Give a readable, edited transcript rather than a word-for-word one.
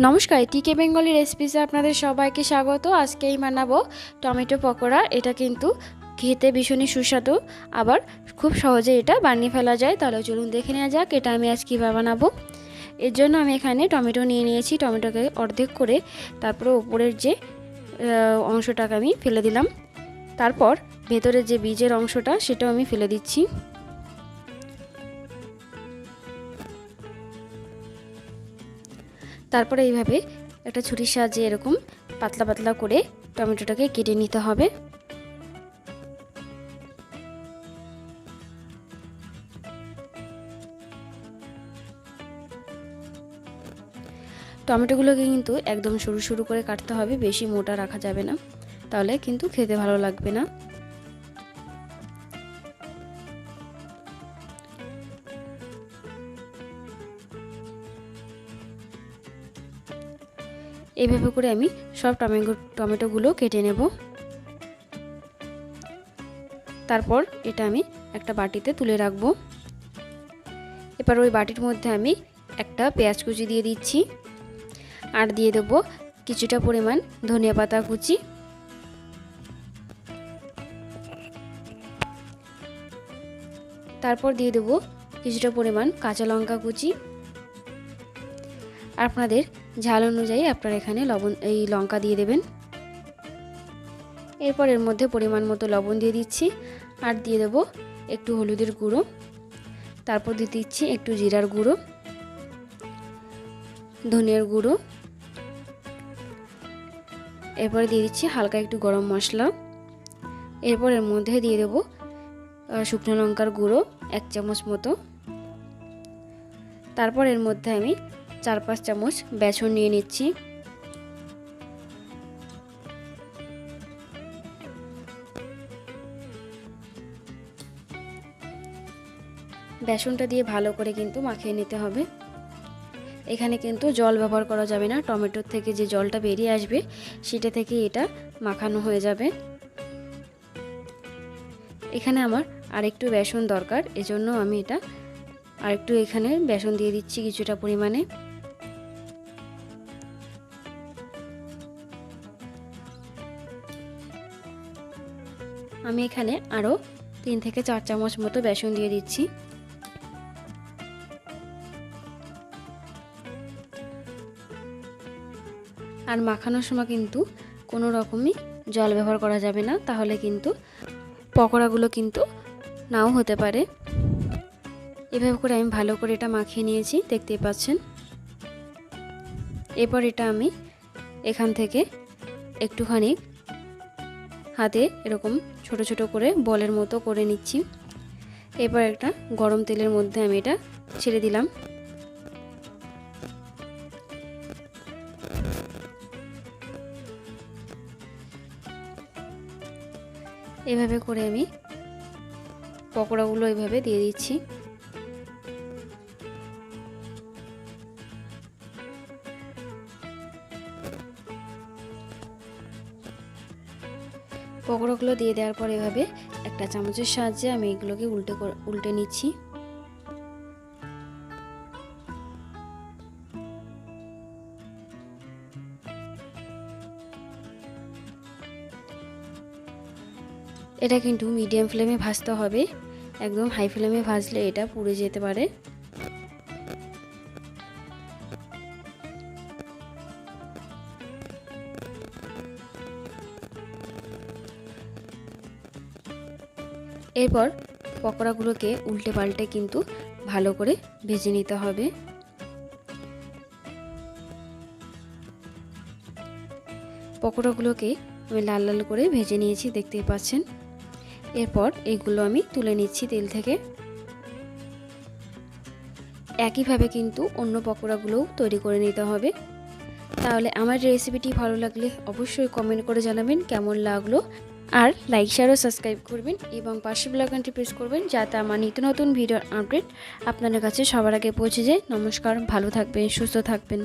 নমস্কার, টিকে বেঙ্গলি রেসিপিসে আপনাদের সবাইকে স্বাগত। আজকেই বানাবো টমেটো পকোড়া। এটা কিন্তু খেতে ভীষণই সুস্বাদু, আবার খুব সহজে এটা বানিয়ে ফেলা যায়। তাহলে চলুন দেখে নেওয়া যাক এটা আমি আজ কীভাবে বানাবো। এর জন্য আমি এখানে টমেটো নিয়ে নিয়েছি। টমেটোকে অর্ধেক করে তারপরে উপরের যে অংশটাকে আমি ফেলে দিলাম। তারপর ভেতরের যে বীজের অংশটা সেটাও আমি ফেলে দিচ্ছি। তারপরে এইভাবে একটা ছুরির সাহায্যে এরকম পাতলা পাতলা করে টমেটোটাকে কেটে নিতে হবে। টমেটোগুলোকে কিন্তু একদম সরু সরু করে কাটতে হবে, বেশি মোটা রাখা যাবে না, তাহলে কিন্তু খেতে ভালো লাগবে না। এইভাবে করে আমি সব টমেটোগুলো কেটে নেব। তারপর এটা আমি একটা বাটিতে তুলে রাখব। এবার ওই বাটির মধ্যে আমি একটা পেঁয়াজ কুচি দিয়ে দিচ্ছি, আর দিয়ে দেবো কিছুটা পরিমাণ ধনিয়া পাতা কুচি, তারপর দিয়ে দেবো কিছুটা পরিমাণ কাঁচা লঙ্কা কুচি। আপনাদের ঝাল অনুযায়ী আপনারা এখানে লঙ্কা দিয়ে দেবেন। এরপর এর মধ্যে পরিমাণ মতো লবণ দিয়ে দিচ্ছি, আর দিয়ে দেবো একটু হলুদের গুঁড়ো, তারপর দিয়ে দিচ্ছি একটু জিরার গুঁড়ো, ধনিয়ার গুঁড়ো, এরপরে দিয়ে দিচ্ছি হালকা একটু গরম মশলা। এরপর এর মধ্যে দিয়ে দেবো শুকনো লঙ্কার গুঁড়ো 1 চামচ মতো। তারপর এর মধ্যে আমি 4-5 চামচ বেসন নিয়ে নিচ্ছি। বেসনটা দিয়ে ভালো করে কিন্তু মাখিয়ে নিতে হবে। এখানে কিন্তু জল ব্যবহার করা যাবে না, টমেটোর থেকে যে জলটা বেরিয়ে আসবে সেটা থেকে এটা মাখানো হয়ে যাবে। এখানে আমার আরেকটু বেসন দরকার, এজন্য আমি এটা আরেকটু এখানে বেসন দিয়ে দিচ্ছি কিছুটা পরিমাণে। আমি এখানে আরও 3 থেকে 4 চামচ মতো বেসন দিয়ে দিচ্ছি। আর মাখানোর সময় কিন্তু কোনো রকমই জল ব্যবহার করা যাবে না, তাহলে কিন্তু পকোড়াগুলো কিন্তু নাও হতে পারে। এভাবে করে আমি ভালো করে এটা মাখিয়ে নিয়েছি, দেখতেই পাচ্ছেন। এরপর এটা আমি এখান থেকে একটুখানি হাতে এরকম ছোট ছোট করে বলের মতো করে নিচ্ছি। এরপর একটা গরম তেলের মধ্যে আমি এটা ছেড়ে দিলাম। এভাবে করে আমি পকোড়াগুলো এইভাবে দিয়ে দিচ্ছি। পকোড়াগুলো দিয়ে দেওয়ার পর এভাবে একটা চামচের সাহায্যে আমি এগুলোকে উল্টে নিচ্ছি। এটা কিন্তু মিডিয়াম ফ্লেমে ভাজতে হবে, একদম হাই ফ্লেমে ভাজলে এটা পুড়ে যেতে পারে। এরপর পকোড়াগুলোকে উল্টে পাল্টে কিন্তু ভালো করে ভেজে নিতে হবে। পকোড়াগুলোকে আমি লাল লাল করে ভেজে নিয়েছি, দেখতেই পাচ্ছেন। এরপর এইগুলো আমি তুলে নিচ্ছি তেল থেকে। একইভাবে কিন্তু অন্য পকোড়াগুলোও তৈরি করে নিতে হবে। তাহলে আমার রেসিপিটি ভালো লাগলে অবশ্যই কমেন্ট করে জানাবেন কেমন লাগলো, আর লাইক শেয়ার ও সাবস্ক্রাইব করবেন এবং পাশে বেল আইকনটি প্রেস করবেন, যাতে আমার নিত্য নতুন ভিডিওর আপডেট আপনাদের কাছে সবার আগে পৌঁছে যায়। নমস্কার, ভালো থাকবেন, সুস্থ থাকবেন।